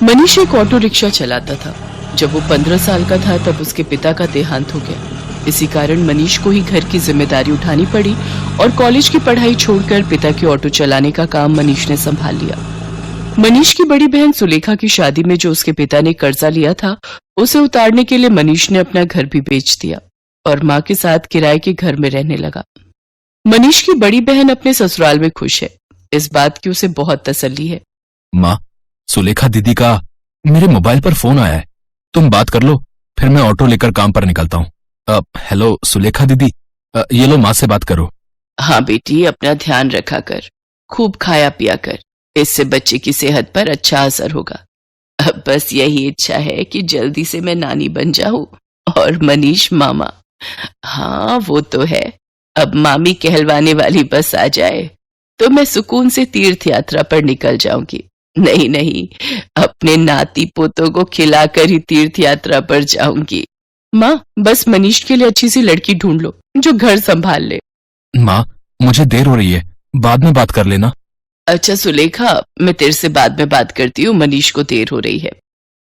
मनीष एक auto rickshaw चलाता था। जब वो 15 साल का था तब उसके पिता का देहांत हो गया। इसी कारण मनीष को ही घर की जिम्मेदारी उठानी पड़ी और कॉलेज की पढ़ाई छोड़कर पिता की ऑटो चलाने का काम मनीष ने संभाल लिया। मनीष की बड़ी बहन सुलेखा की शादी में जो उसके पिता ने कर्जा लिया था, उसे उतारने के लिए मनीष ने अपना घर भी बेच दिया और माँ के साथ किराए के घर में रहने लगा। मनीष की बड़ी बहन अपने ससुराल में खुश है। इस बात की उसे बहुत तसल्ली है। माँ, सुलेखा दीदी का मेरे मोबाइल पर फोन आया है, तुम बात कर लो, फिर मैं ऑटो लेकर काम पर निकलता हूँ। हेलो सुलेखा दीदी, ये लो माँ से बात करो। हाँ बेटी, अपना ध्यान रखा कर, खूब खाया पिया कर, इससे बच्चे की सेहत पर अच्छा असर होगा। अब बस यही इच्छा है कि जल्दी से मैं नानी बन जाऊं और मनीष मामा। हाँ वो तो है, अब मामी कहलवाने वाली बस आ जाए तो मैं सुकून से तीर्थ यात्रा पर निकल जाऊंगी। नहीं नहीं, अपने नाती पोतों को खिलाकर ही तीर्थ यात्रा पर जाऊंगी। माँ, बस मनीष के लिए अच्छी सी लड़की ढूंढ लो जो घर संभाल ले। माँ, मुझे देर हो रही है, बाद में बात कर लेना। अच्छा सुलेखा, मैं तेरे से बाद में बात करती हूँ, मनीष को देर हो रही है।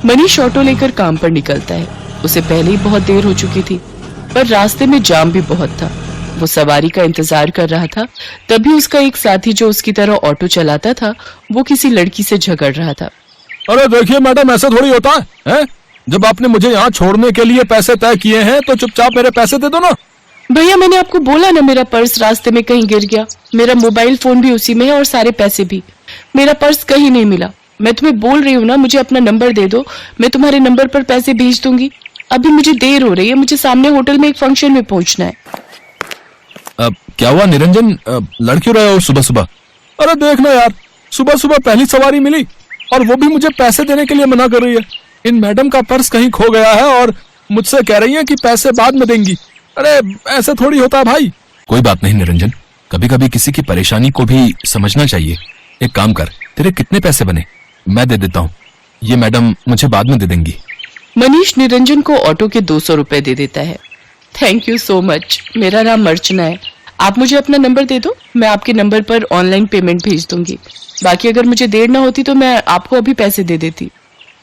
मनीष ऑटो लेकर काम पर निकलता है। उसे पहले ही बहुत देर हो चुकी थी, पर रास्ते में जाम भी बहुत था। वो सवारी का इंतजार कर रहा था, तभी उसका एक साथी जो उसकी तरह ऑटो चलाता था, वो किसी लड़की से झगड़ रहा था। अरे देखिए मैडम, ऐसा थोड़ी होता है? जब आपने मुझे यहाँ छोड़ने के लिए पैसे तय किए हैं तो चुपचाप मेरे पैसे दे दो ना। भैया, मैंने आपको बोला ना, मेरा पर्स रास्ते में कहीं गिर गया। मेरा मोबाइल फोन भी उसी में है और सारे पैसे भी। मेरा पर्स कहीं नहीं मिला। मैं तुम्हें बोल रही हूँ ना, मुझे अपना नंबर दे दो, मैं तुम्हारे नंबर पर पैसे भेज दूंगी। अभी मुझे देर हो रही है, मुझे सामने होटल में एक फंक्शन में पहुंचना है। क्या हुआ निरंजन, लड़ क्यों रहे हो सुबह सुबह? अरे देखना यार, सुबह सुबह पहली सवारी मिली और वो भी मुझे पैसे देने के लिए मना कर रही है। इन मैडम का पर्स कहीं खो गया है और मुझसे कह रही है कि पैसे बाद में देंगी। अरे ऐसे थोड़ी होता है भाई। कोई बात नहीं निरंजन, कभी कभी किसी की परेशानी को भी समझना चाहिए। एक काम कर, तेरे कितने पैसे बने मैं दे देता हूँ, ये मैडम मुझे बाद में दे देंगी। मनीष निरंजन को ऑटो के 200 रुपए दे देता है। Thank you so much. मेरा नाम अर्चना है, आप मुझे अपना नंबर दे दो, मैं आपके नंबर पर ऑनलाइन पेमेंट भेज दूंगी। बाकी अगर मुझे देर ना होती तो मैं आपको अभी पैसे दे देती।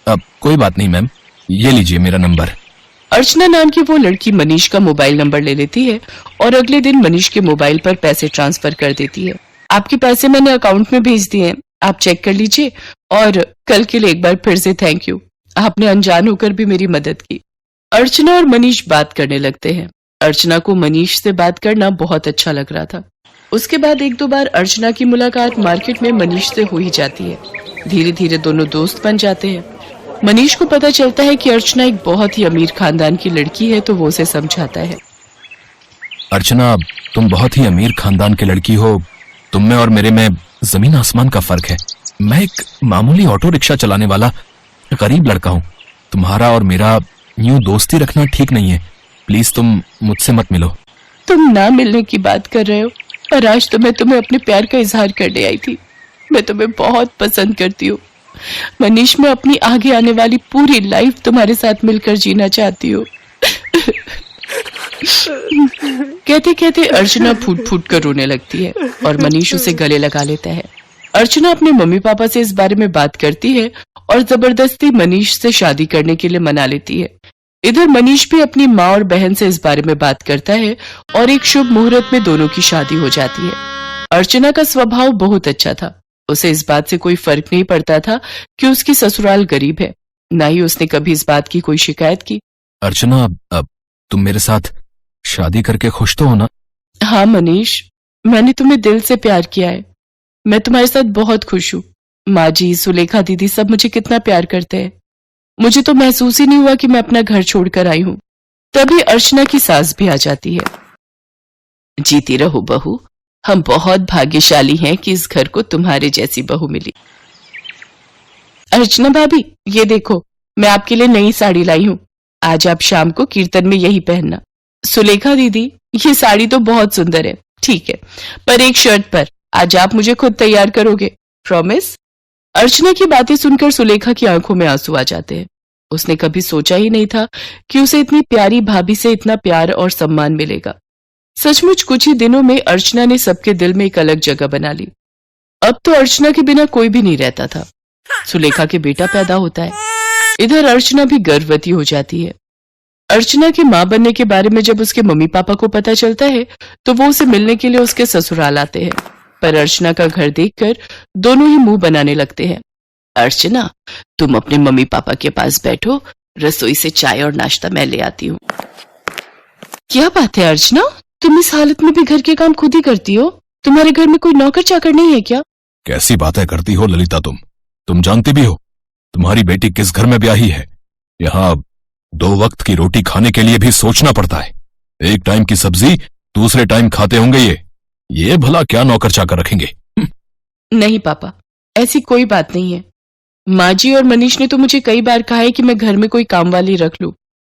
अब कोई बात नहीं मैम, ये लीजिए मेरा नंबर। अर्चना नाम की वो लड़की मनीष का मोबाइल नंबर ले लेती है और अगले दिन मनीष के मोबाइल पर पैसे ट्रांसफर कर देती है। आपके पैसे मैंने अकाउंट में भेज दिए हैं, आप चेक कर लीजिए। और कल के लिए एक बार फिर से थैंक यू, आपने अनजान होकर भी मेरी मदद की। अर्चना और मनीष बात करने लगते हैं। अर्चना को मनीष से बात करना बहुत अच्छा लग रहा था। उसके बाद एक दो बार अर्चना की मुलाकात मार्केट में मनीष से हो ही जाती है। धीरे धीरे दोनों दोस्त बन जाते हैं। मनीष को पता चलता है कि अर्चना एक बहुत ही अमीर खानदान की लड़की है, तो वो उसे समझाता है। अर्चना, तुम बहुत ही अमीर खानदान की लड़की हो, तुम में और मेरे में जमीन आसमान का फर्क है। मैं एक मामूली ऑटो रिक्शा चलाने वाला गरीब लड़का हूँ। तुम्हारा और मेरा यूं दोस्ती रखना ठीक नहीं है, प्लीज तुम मुझसे मत मिलो। तुम ना मिलने की बात कर रहे हो, और आज तो मैं तुम्हें अपने प्यार का इजहार करने आई थी। मैं तुम्हें बहुत पसंद करती हूँ मनीष, मैं अपनी आगे आने वाली पूरी लाइफ तुम्हारे साथ मिलकर जीना चाहती हूँ। कहते कहते अर्चना फूट फूट कर रोने लगती है और मनीष उसे गले लगा लेता है। अर्चना अपने मम्मी पापा से इस बारे में बात करती है और जबरदस्ती मनीष से शादी करने के लिए मना लेती है। इधर मनीष भी अपनी माँ और बहन से इस बारे में बात करता है और एक शुभ मुहूर्त में दोनों की शादी हो जाती है। अर्चना का स्वभाव बहुत अच्छा था। उसे इस बात से कोई फर्क नहीं पड़ता था कि उसकी ससुराल गरीब है, ना ही उसने कभी इस बात की कोई शिकायत की। अर्चना, अब तुम मेरे साथ शादी करके खुश तो हो ना? हाँ मनीष, मैंने तुम्हें दिल से प्यार किया है। मैं तुम्हारे साथ बहुत खुश हूँ। माँ जी, सुलेखा दीदी सब मुझे कितना प्यार करते हैं। मुझे तो महसूस ही नहीं हुआ कि मैं अपना घर छोड़कर आई हूँ। तभी अर्चना की सास भी आ जाती है। जीती रहो बहू, हम बहुत भाग्यशाली हैं कि इस घर को तुम्हारे जैसी बहू मिली। अर्चना भाभी, ये देखो, मैं आपके लिए नई साड़ी लाई हूँ। आज आप शाम को कीर्तन में यही पहनना। सुलेखा दीदी, ये साड़ी तो बहुत सुंदर है, ठीक है, पर एक शर्त पर, आज आप मुझे खुद तैयार करोगे, प्रॉमिस? अर्चना की बातें सुनकर सुलेखा की आंखों में आंसू आ जाते हैं। उसने कभी सोचा ही नहीं था कि उसे इतनी प्यारी भाभी से इतना प्यार और सम्मान मिलेगा। सचमुच कुछ ही दिनों में अर्चना ने सबके दिल में एक अलग जगह बना ली। अब तो अर्चना के बिना कोई भी नहीं रहता था। सुलेखा के बेटा पैदा होता है। इधर अर्चना भी गर्भवती हो जाती है। अर्चना की मां बनने के बारे में जब उसके मम्मी पापा को पता चलता है तो वो उसे मिलने के लिए उसके ससुराल आते हैं, पर अर्चना का घर देखकर दोनों ही मुंह बनाने लगते हैं। अर्चना, तुम अपने मम्मी पापा के पास बैठो, रसोई से चाय और नाश्ता मैं ले आती हूँ। क्या बात है अर्चना, तुम इस हालत में भी घर के काम खुद ही करती हो? तुम्हारे घर में कोई नौकर चाकर नहीं है क्या? कैसी बातें करती हो ललिता तुम जानती भी हो तुम्हारी बेटी किस घर में ब्याही है। यहाँ 2 वक्त की रोटी खाने के लिए भी सोचना पड़ता है। एक टाइम की सब्जी दूसरे टाइम खाते होंगे ये भला क्या नौकर चाकर रखेंगे? नहीं पापा, ऐसी कोई बात नहीं है। माँ जी और मनीष ने तो मुझे कई बार कहा है कि मैं घर में कोई काम वाली रख लूं,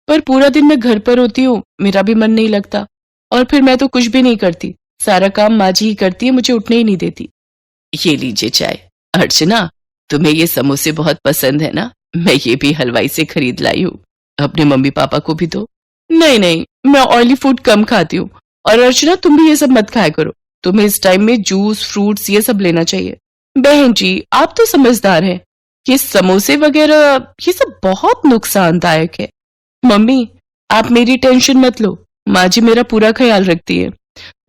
पर पूरा दिन मैं घर पर होती हूँ, मेरा भी मन नहीं लगता, और फिर मैं तो कुछ भी नहीं करती, सारा काम माँ जी ही करती है, मुझे उठने ही नहीं देती। ये लीजिए चाय। अर्चना, तुम्हें ये समोसे बहुत पसंद है ना? मैं ये भी हलवाई से खरीद लाई हूँ, अपने मम्मी पापा को भी दो। नहीं नहीं, मैं ऑयली फूड कम खाती हूँ, और अर्चना तुम भी ये सब मत खाया करो, तुम्हें इस टाइम में जूस फ्रूट्स ये सब लेना चाहिए। बहन जी, आप तो समझदार हैं, ये समोसे वगैरह ये सब बहुत नुकसानदायक है। मम्मी, आप मेरी टेंशन मत लो, माँ जी मेरा पूरा ख्याल रखती है,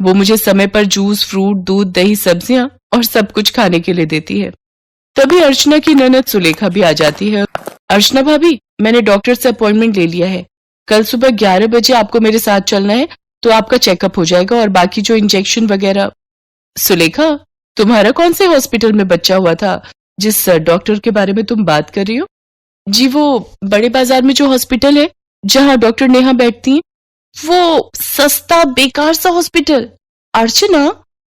वो मुझे समय पर जूस फ्रूट दूध दही सब्जियां और सब कुछ खाने के लिए देती है। तभी अर्चना की ननद सुलेखा भी आ जाती है। अर्चना भाभी, मैंने डॉक्टर से अपॉइंटमेंट ले लिया है, कल सुबह 11 बजे आपको मेरे साथ चलना है, तो आपका चेकअप हो जाएगा और बाकी जो इंजेक्शन वगैरह। सुलेखा, तुम्हारा कौन से हॉस्पिटल में बच्चा हुआ था जिस डॉक्टर के बारे में तुम बात कर रही हो? जी, वो बड़े बाजार में जो हॉस्पिटल है जहां डॉक्टर नेहा बैठती हैं, वो सस्ता बेकार सा हॉस्पिटल। अर्चना,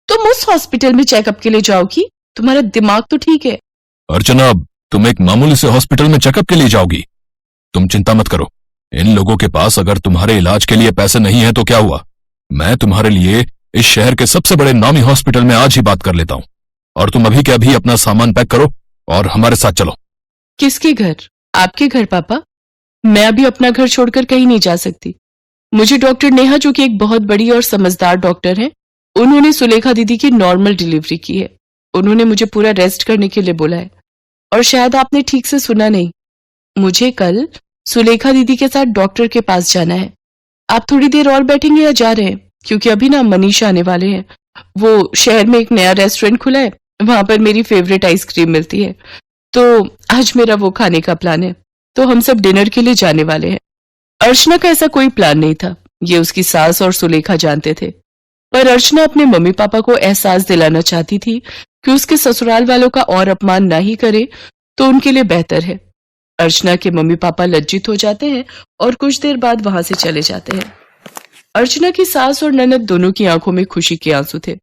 तुम उस हॉस्पिटल में चेकअप के लिए जाओगी? तुम्हारा दिमाग तो ठीक है। अर्चना, तुम एक मामूली से हॉस्पिटल में चेकअप के लिए जाओगी? तुम चिंता मत करो, इन लोगों के पास अगर तुम्हारे इलाज के लिए पैसे नहीं है तो क्या हुआ, मैं तुम्हारे लिए इस शहर के सबसे बड़े नामी हॉस्पिटल में आज ही बात कर लेता हूँ। और तुम अभी के अभी अपना सामान पैक करो और हमारे साथ चलो। किसके घर? आपके घर पापा? मैं अभी अपना घर छोड़कर कहीं नहीं जा सकती। मुझे डॉक्टर नेहा, जो कि एक बहुत बड़ी और समझदार डॉक्टर है, उन्होंने सुलेखा दीदी की नॉर्मल डिलीवरी की है। उन्होंने मुझे पूरा रेस्ट करने के लिए बोला है। और शायद आपने ठीक से सुना नहीं, मुझे कल सुलेखा दीदी के साथ डॉक्टर के पास जाना है। आप थोड़ी देर और बैठेंगे या जा रहे हैं? क्योंकि अभी ना मनीष आने वाले हैं। वो शहर में एक नया रेस्टोरेंट खुला है, वहां पर मेरी फेवरेट आइसक्रीम मिलती है, तो आज मेरा वो खाने का प्लान है, तो हम सब डिनर के लिए जाने वाले हैं। अर्चना का ऐसा कोई प्लान नहीं था, ये उसकी सास और सुलेखा जानते थे, पर अर्चना अपने मम्मी पापा को एहसास दिलाना चाहती थी कि उसके ससुराल वालों का और अपमान ना ही करे तो उनके लिए बेहतर है। अर्चना के मम्मी पापा लज्जित हो जाते हैं और कुछ देर बाद वहां से चले जाते हैं। अर्चना की सास और ननद दोनों की आंखों में खुशी के आंसू थे।